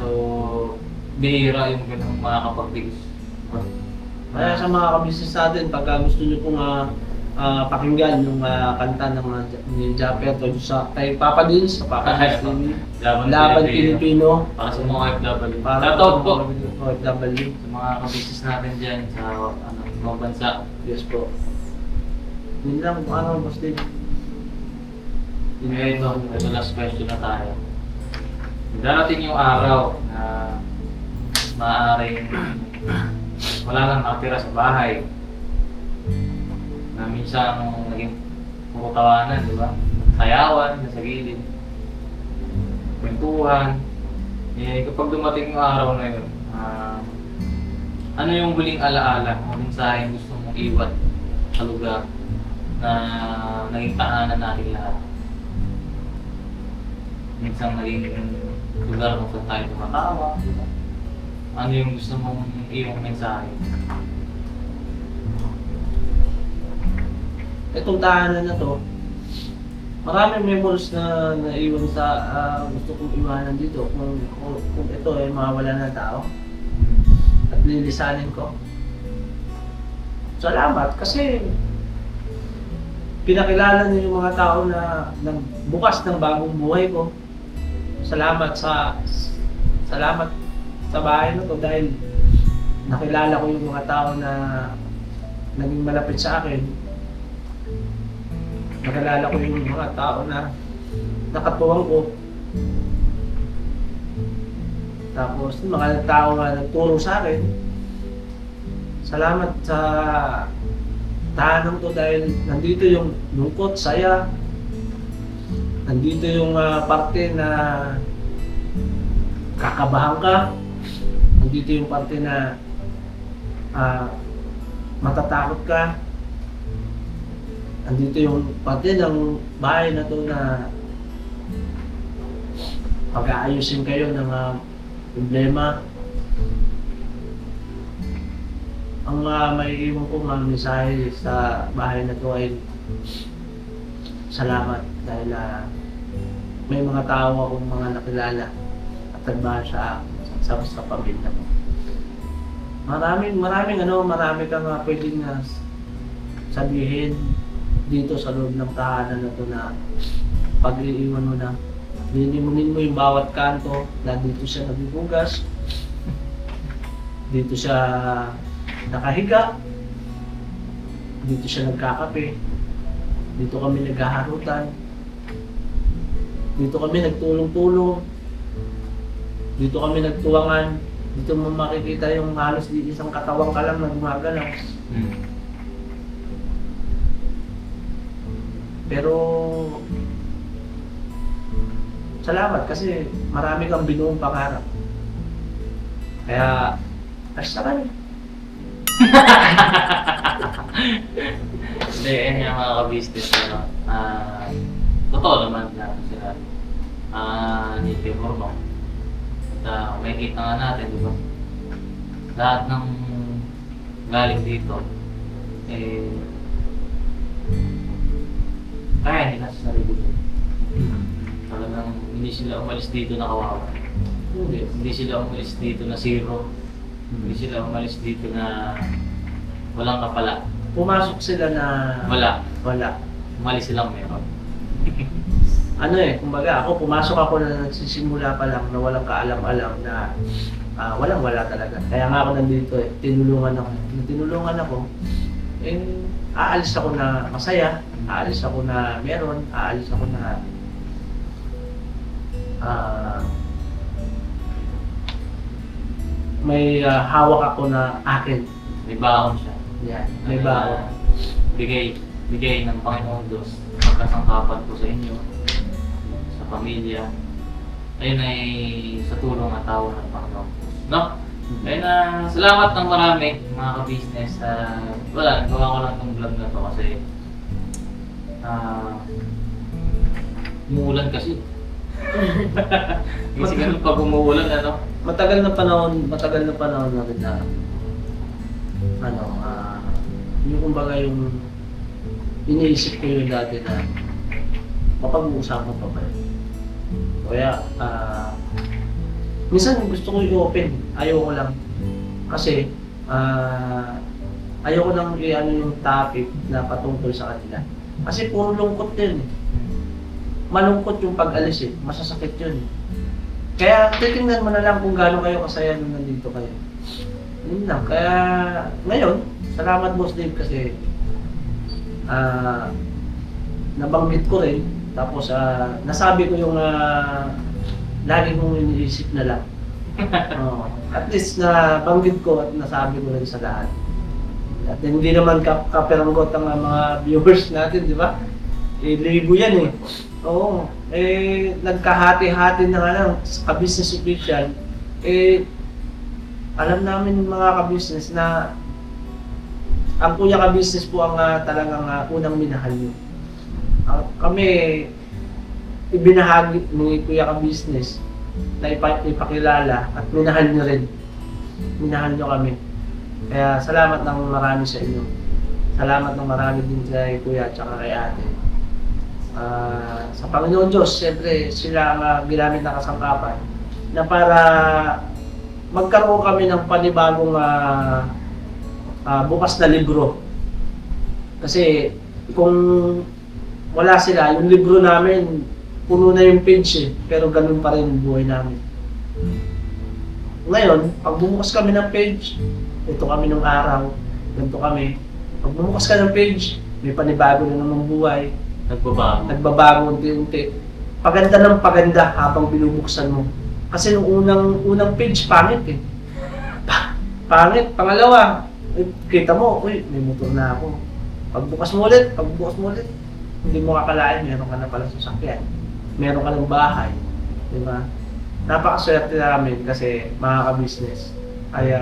So, bihira yung ganun makakapagbigis. Kaya sa mga kabisnes natin, pagka gusto nyo pong pakinggan yung kanta ng ni Japper to sa kay Papa Dins, sa Papa Dins TV, Laban Pilipino. Para sa mga OFW. Para Shoutout po OFW. sa mga kabisnes natin dyan sa mga bansa. Yes po. Yun lang kung ano, boss din. Ito, last question na tayo. Darating yung araw na maaaring wala nang nakatira sa bahay. Na minsan naging puro tawanan, di ba? Sayawan, nasa gilid. Kwentuhan. Eh, kapag dumating yung araw na yun, ano yung huling alaala o mensaheng gusto mong iwan sa lugar na naging tahanan natin lahat? Minsan naging lugar kung saan tayo tumatawa, di ba? Ano yung gusto mong iwang mensahe? Itong tahanan na to, maraming memories na naiwan sa gusto kong iwanan dito. Kung ito ay mawawala ng tao at lilisanin ko. Salamat kasi pinakilala niyo yung mga tao na nagbukas ng bagong buhay ko. Salamat sa bahay na to dahil nakilala ko yung mga tao na naging malapit sa akin. Nakilala ko yung mga tao na nakatuwang ko. Tapos yung mga tao na nagturo sa akin. Salamat sa tahanan to dahil nandito yung lungkot, saya. Nandito yung parte na kakabahan ka. Nandito yung parte na matatakot ka. Nandito yung parte ng bahay na to na pag-aayusin kayo ng problema. Ang may iwan ko mga mensahe sa bahay na to ay salamat dahil may mga tao akong mga nakilala at nagbahan sa pamilya ko. Marami kang pwedeng sabihin dito sa loob ng tahanan na to na pag-iiwan mo na. Lilimunin mo yung bawat kanto na dito siya nagugugas, dito siya nakahiga, dito siya nagkakape, dito kami naghaharutan, dito kami nagtulong-tulong, dito kami nagtuwangan, dito mo makikita yung halos di isang katawang ka lang na gumagalaw. Pero salamat kasi marami kang binuong pangarap. Kaya, basta kami. Hindi, yan yung mga ka-business, ano. Totoo naman na sila ni Tio Borbong. At may kita nga natin, di ba? Lahat ng galing dito, kaya nila sa sarili nila. Talagang hindi sila umalis dito na kawawa. Hindi sila umalis dito na zero. Hindi sila umalis dito na walang kapala. Pumasok sila na Wala. Umalis silang meron. Ano kumbaga ako pumasok ako na nagsisimula pa lang na walang kaalam-alam na walang-wala talaga. Kaya nga ako nandito tinulungan ako. Nung tinulungan ako, aalis ako na masaya, aalis ako na meron, aalis ako na may hawak ako na akin. May baon siya. Yan, may baon. Bigay ng Panginoong Diyos. Magkasangkapan ko sa inyo, sa pamilya. Ayun ay sa tulong at tawa ng Panginoon. No? Ayun salamat ng marami mga ka-business. Wala, nagawa ko lang itong vlog na to kasi umuulan kasi. Kasi ganun pag umuulan, ano? Matagal na panahon na rin na yung kumbaga yung iniisip ko yung dati na mapag-uusapan pa ba yun. Kaya minsan gusto ko i-open, ayoko lang kasi ayoko lang i-ano yung topic na patungkol sa kanila kasi puro lungkot yun malungkot yung pag-alis masasakit yun kaya titingnan mo na lang kung gaano kayo kasaya nung nandito kayo. Yun lang. Kaya ngayon, salamat Boss Dave kasi nabanggit ko rin. Tapos nasabi ko yung lagi kong iniisip na lang. At least nabanggit ko at nasabi ko rin sa lahat. At hindi naman kaperanggot ang mga viewers natin, di ba? Libo yan Oo. Nagkahati-hati na nga lang sa ka-business official. Alam namin mga ka-business na ang kuya ka-business po ang talagang unang minahal nyo. Kami, ibinahagi ni kuya ka-business na ipakilala at minahal nyo rin. Minahal nyo kami. Kaya salamat ng marami sa inyo. Salamat ng marami din kay kuya at saka kay ate. Sa Panginoon Diyos, siyempre sila ang ginamit na kasangkapan na para magkaroon kami ng panibagong bukas na libro. Kasi kung wala sila, yung libro namin puno na yung page pero ganun pa rin yung buhay namin. Ngayon, pag bumukas kami ng page, ito kami nung araw, ganito kami. Pag bumukas ka ng page, may panibago na naman buhay. Nagbabago unti-unti. Paganda ng paganda habang binubuksan mo. Kasi nung unang page, pangit pangit. Pangalawa, kita mo, uy, may motor na ako. Pagbukas mo ulit, hindi mo kakalain, meron ka na pala sasakyan. Meron ka ng bahay. Diba? Napakaswerte namin kasi mga ka-business. Ay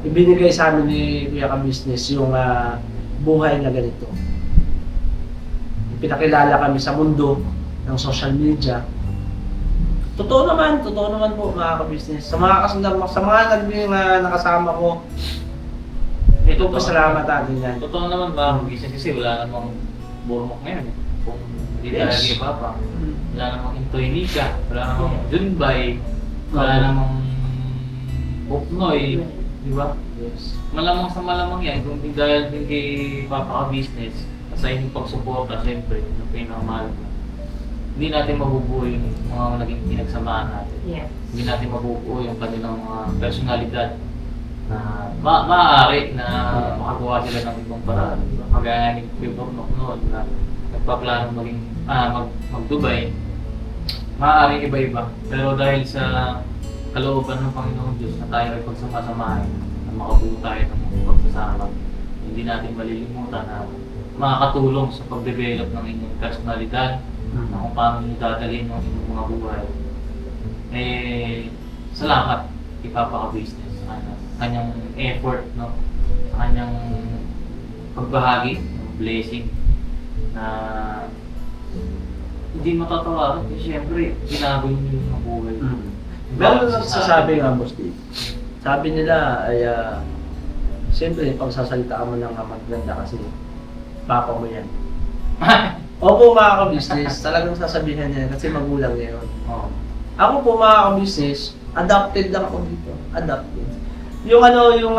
ibinigay sa amin ni Kuya ka-business yung buhay na ganito. Pinakilala kami sa mundo ng social media. Totoo naman po mga ka-business. Sa mga nakasama ko, ito pasalamat natin yan. Totoo naman ba ang business kasi wala namang burmok ngayon. Kung hindi talaga kay Papa, wala namang Intoynika, wala namang Junbay, wala namang Buknoy, di ba? Yes. Malamang sa malamang yan, kung dahil din kay Papa ka-business, sa inyong pagsuporta, siyempre, yung pinakamahal na. Hindi natin mabubuo yung mga naging pinagsamahan natin. Yes. Hindi natin mabubuo yung kanilang mga personalidad na maaari na makagawa sila ng ibang paraan. Kagaya ni Pibor noon na nagpaplano mag-Dubai, maaari iba-iba. Pero dahil sa kalooban ng Panginoon Diyos na tayo ay pagsama-samahin, na makabuo tayo ng pagsasama, hindi natin malilimutan na makakatulong sa pag-develop ng inyong personalidad, na kung paano nyo dadalhin ng inyong mga buhay salamat ipapaka-business sa kanyang effort, no? Sa kanyang pagbahagi ng blessing na hindi matatawaran kasi syempre binago niyo yung buhay. Meron na nagsasabi nga, Boss Dave. Sabi nila ay, siyempre, pagsasalita mo ng maganda kasi papa mo yan. Opo mga ka-business, talagang sasabihan niya kasi magulang niya yun. Oh. Ako po mga ka-business, adopted lang ako dito. Adopted. Yung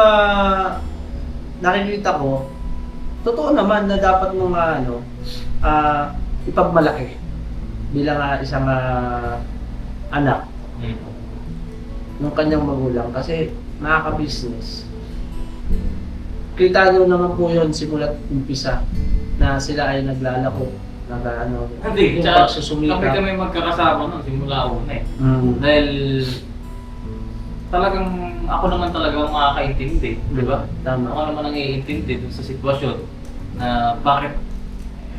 nakikita ko, totoo naman na dapat mong ipagmalaki bilang isang anak ng kanyang magulang kasi mga ka-business. Kita nyo naman po yun simula't umpisa na sila ay naglalako, Hindi, yung tsaka pagsusumika. kami magkakasama no, simula una eh. Mm. Dahil talagang ako naman talaga ang makakaintindi, di ba? Tama. Ako naman ang iintindi dun sa sitwasyon na bakit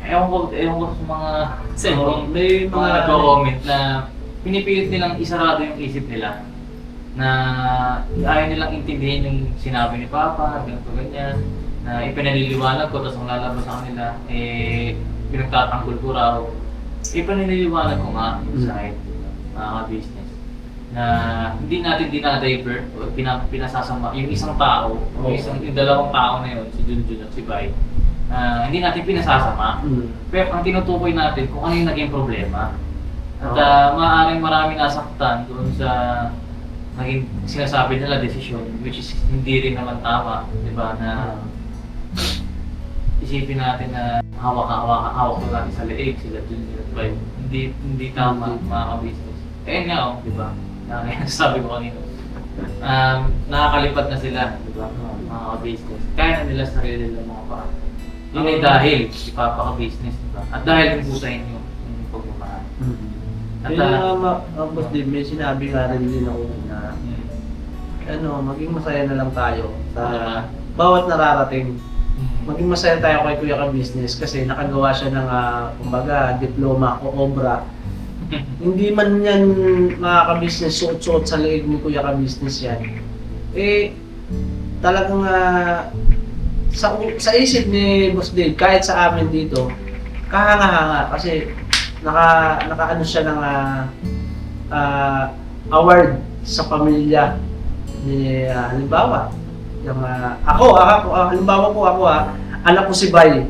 ewan ko sa mga may mga nagko-comment na pinipilit nilang isarado yung isip nila na ayaw nilang intindihin yung sinabi ni Papa, ganito ganyan, na ipinaliliwanag ko tapos ang lalabas sa kanila, pinagtatanggol ko raw. Ipinaliliwanag ko nga yung side, mga business na hindi natin dinadiver o pinasasama yung isang tao, yung dalawang tao na yun, si Junjun at si Bai, hindi natin pinasasama. Pero ang tinutukoy natin kung ano yung naging problema. At maaaring marami nasaktan doon sa naging sinasabi nila desisyon, which is hindi rin naman tama, di ba, na isipin natin na hawak ko natin sa leeg, sila Junjun at Bai. Hindi tama mga ka-business. Nga di ba? Sabi ko kanina. Nakakalipad na sila, di ba? Mga ka-business. Kaya na nila sarili nila mga pa. Yun ay dahil ipapaka-business, di ba? At dahil din po sa inyo yung pagmamahal. At Boss Dave, may sinabi nga rin din ako na maging masaya na lang tayo sa bawat nararating. Maging masaya tayo kay Kuya Ka-Business kasi nakagawa siya ng kumbaga diploma o obra. Hindi man yan mga ka-business suot-suot sa leeg ni Kuya Ka-Business yan. Talagang sa isip ni Boss Dave, kahit sa amin dito, kahanga-hanga kasi naka siya ng award sa pamilya ni halimbawa yung halimbawa po ako anak ko si Bai,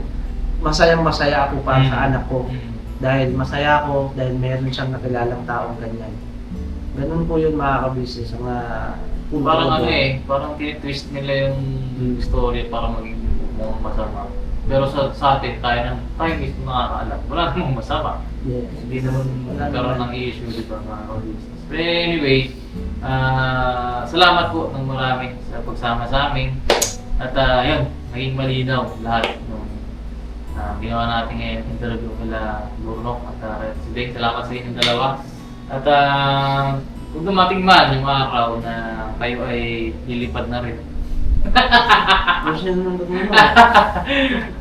masayang-masaya ako para sa anak ko dahil masaya ako dahil meron siyang nakilalang taong ganyan. Ganun po yun mga ka-business parang parang tinitwist nila yung story para maging masama. Pero sa atin, tayo mismo nakakaalam. Wala namang masama. Yes. Hindi naman magkaroon ng issue, di ba, mga ka-business. But anyway, salamat po ng marami sa pagsama sa amin. At yun, naging malinaw lahat ng ginawa natin ngayon interview kila Burnok at si Dave. Salamat sa inyong dalawa. At kung dumating man yung araw na kayo ay lilipad na rin.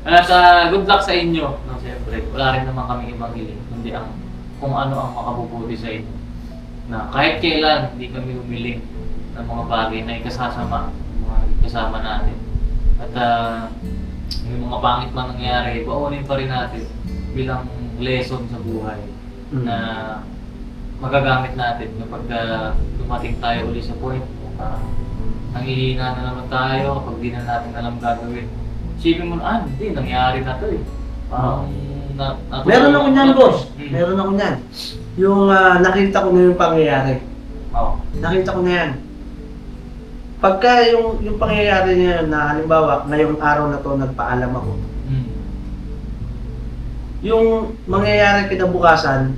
At good luck sa inyo. No, siyempre, wala rin naman kami ibang hiling, kundi kung ano ang makabubuti sa inyo. Na kahit kailan hindi kami humiling ng mga bagay na ikasasama, mga ikasama natin. At yung mga pangit man nangyari, baunin pa rin natin bilang lesson sa buhay na magagamit natin kapag dumating tayo uli sa point. Nangihina na naman tayo kapag di na natin alam gagawin. Isipin mo na, hindi, nangyari na to eh. Parang meron ako niyan, boss. Meron ako niyan. Yung nakita ko na yung pangyayari. Nakita ko na yan. Pagka yung pangyayari niya na halimbawa, ngayong araw na to nagpaalam ako. Yung mangyayari kinabukasan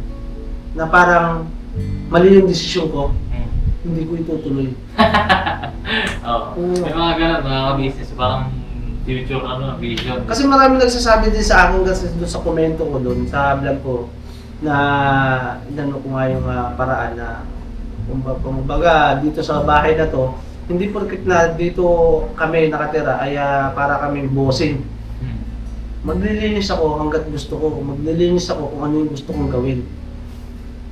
na parang mali yung desisyon ko, hindi ko itutuloy. May mga ganun, mga ka-business, parang future vision. Kasi marami nagsasabi din sa akin kasi doon sa komento ko doon, sa vlog ko, na inano ko nga yung paraan na kumbaga dito sa bahay na to, hindi porket na dito kami nakatira ay para kaming bossing. Maglilinis ako hanggat gusto ko, maglilinis ako kung ano yung gusto kong gawin.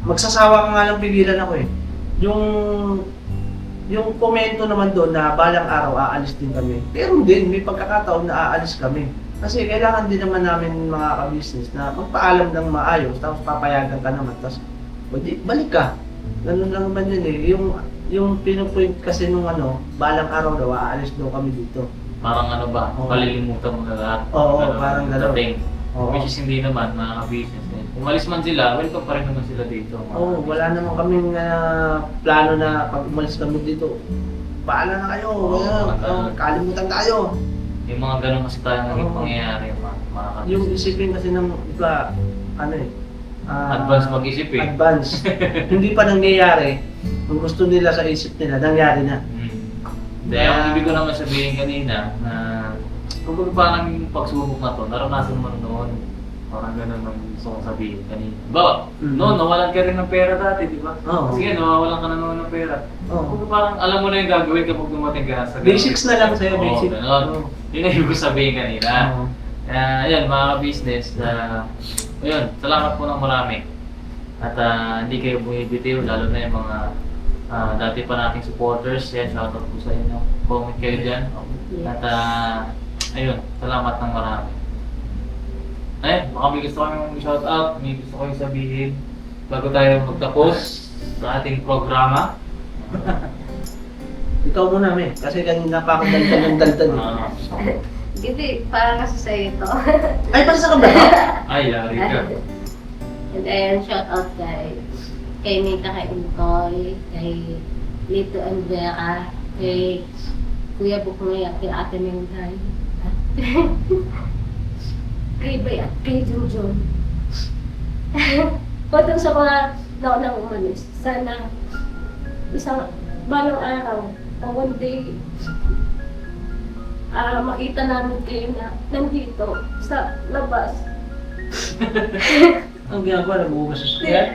Magsasawa ka nga lang pigilan ako eh. yung komento naman doon na balang araw aalis din kami. Pero din, may pagkakataon na aalis kami. Kasi kailangan din naman namin mga ka-business na magpaalam ng maayos, tapos papayagan ka naman, tapos balik ka. Ganun lang naman yun eh. Yung pinupoint kasi nung balang araw daw, aalis daw kami dito. Parang ano ba, Oo. palilimutan mo na lahat. Oo, Ano, parang gano'n. dating. Oo. Which is hindi naman, mga ka-business. Umalis man sila, welcome pa rin naman sila dito. mga Oo, ka-business. wala naman kaming plano na pag umalis kami dito, paala na kayo, Oo, parang ganun. kalimutan tayo. Yung mga ganun kasi tayo naging Oo. pangyayari, mga ka-business. Yung isipin kasi ng iba, Advance mag-isip eh. Advance. Hindi pa nangyayari. Kung gusto nila sa isip nila, nangyari na. Dahil ang ibig ko naman sabihin kanina na kung parang yung pagsubok na to, naranasan mo noon. Parang ganun ang gusto kong sabihin kanina. Ba, Mhm. noon nawalan ka rin ng pera dati, di ba? Oo. Sige, nawawalan ka na noon ng pera. Oo. Kung parang alam mo na yung gagawin kapag dumating ka sa ganun. Basics na lang sa'yo, Oo, basic. ganun. Oo. Yun ang ibig ko sabihin kanina. Oo. Ayun, mga ka-business, ayun, salamat po ng marami. At hindi kayo bumibitiw, lalo na yung mga dati pa nating supporters. Yan, shoutout po sa inyo. Comment kayo dyan. At ayun, salamat ng marami. Ayun, baka may gusto kayong shoutout, may gusto kayong sabihin bago tayo magtapos sa ating programa. Ikaw muna, me. Kasi kanina pa ako daltan. Ah, Hindi, parang kasi sa'yo ito. Ay, pasa ka ba? ay, yari ka. And then, shout out kay Nita, kay Intoy, kay Lito and Vera, kay Kuya Buknoy at kay Ate Menday. Kay Bay at kay Junjun. Patong sa mga naunang umalis, sana isang balang araw o one day makita namin kayo na nandito sa labas. Ang ginagawa, nag-uugas sa sukyan.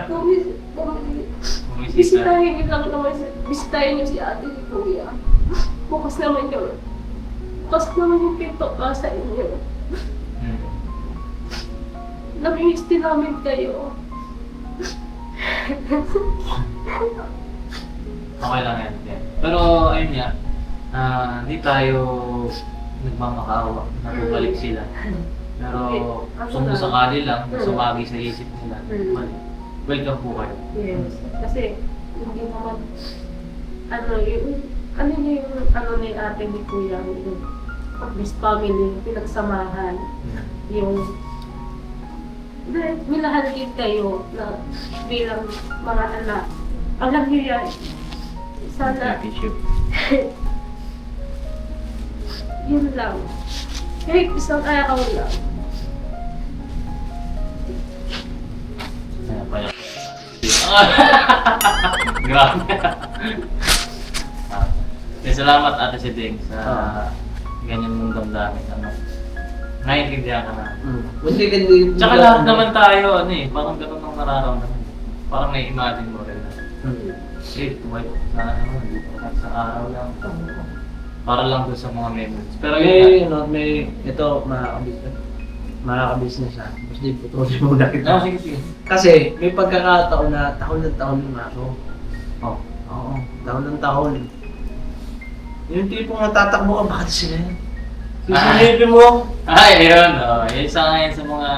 Bumisita. Bisitahin niyo lang naman, bisitahin niyo si ate ni Kuya. Bukas naman yun. Bukas naman yung pinto ka sa inyo. Namimiss din namin kayo. Okay lang yan. Pero ayun nga, hindi tayo nagmamakaawa na bumalik sila. Pero kung sa kanila, sumagi sa isip nila, welcome po kayo. Yes. Kasi hindi naman yung ni ate ni Kuya, yung this family, pinagsamahan, yung minahal din kayo na bilang mga anak. Alam niyo yan. Sana yun lang. Kahit isang araw lang. Ayan, payak. Grabe. Salamat Ate Siding sa ganyan mong damdamin. Naiintindihan ka na. Hindi ganyan. Tsaka lahat naman tayo, parang ganun ang nararamdaman. Parang na-imagine mo rin na. Tumayo sana naman, dito ka sa araw lang. Para lang doon sa mga memories. Pero yun Ito, mga ka-business Mas di putuloy muna kita. sige, sige. Kasi may pagkakataon na tahon ng tahon yung aso. Oh. Oo, tahon ng tahon. Yung tipong natatakbo ka, bakit sila yan? Sisilipin mo. Ay, ayun. Yung isa nga yan sa mga,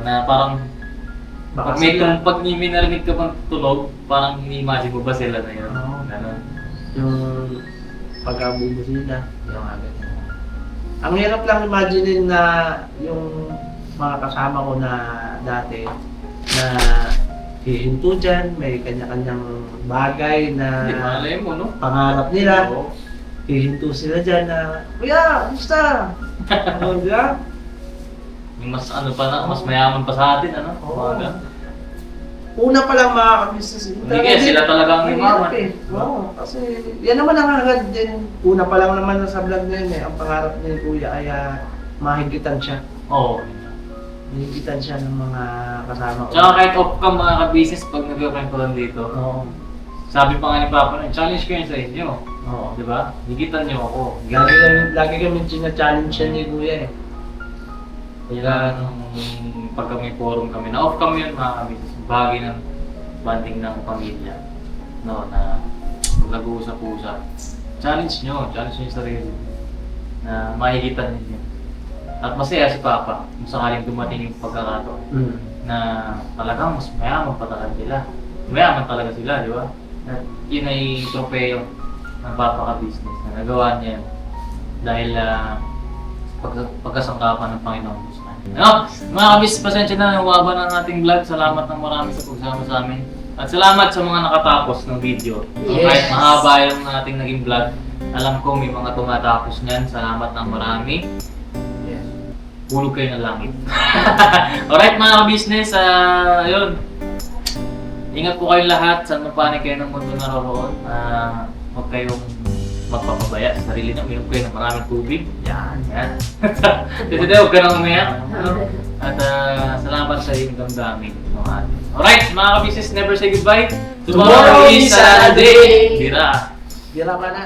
na parang, Baka pag may narinig ka pang tulog, parang ini-imagine mo ba sila na yun? Oo. Ganon. Yung pagkabubo sila, yung agad. Ang hirap lang imaginein na yung mga kasama ko na dati na hihinto dyan, may kanya-kanyang bagay na Hindi malay mo, no? pangarap nila. Oo. Hihinto sila dyan na, Kuya, kumusta? Ano ba? Yung mas mas mayaman pa sa atin, Oo. Mga ganun. Una pa lang mga ka-business. Hindi kaya sila talaga ang yumaman. Oo, kasi yan naman ang agad din. Una pa lang naman sa vlog na yun ang pangarap ni Kuya ay mahigitan siya. Oo. Mahigitan siya ng mga kasama ko. Tsaka kahit off cam mga ka-business pag nagkakwentuhan dito, Oo. sabi pa nga ni Papa na, challenge ko yun sa inyo. Oo. Di ba? Higitan niyo ako. Lagi kami challenge siya ni Kuya eh. Kaya pagka may forum kami, na off cam yun mga ka-business, bahagi ng banding ng pamilya. no, na nag-uusap-usap. Challenge nyo yung sarili na makikita ninyo. At masaya si Papa kung sakaling dumating yung pagkakataon Mm. na talagang mas mayaman pa talaga sila. Mayaman talaga sila, di ba? At yun ay tropeyo ng Papa Ka-Business na nagawa niya yan dahil pagkasangkapan ng Panginoon Diyos. No, mga kabis, pasensya na ng waba ng ating vlog. Salamat ng marami sa pagsama sa amin. At salamat sa mga nakatapos ng video. Yes. Kahit mahaba yung ating naging vlog, alam ko may mga tumatapos niyan. Salamat ng marami. Yes. Hulog kayo ng langit. Alright mga ka-business, ayun. Ingat po kayong lahat. Saan mapanig kayo ng mundo naroroon. Huwag kayong magpapabaya sa sarili niyo. Uminom kayo ng maraming tubig. Yan. Kasi huwag ka nang umiyak. Ano? At salamat sa iyong damdamin. Alright, mga ka-business, never say goodbye. Tomorrow is Saturday. Bira. Bira pa na.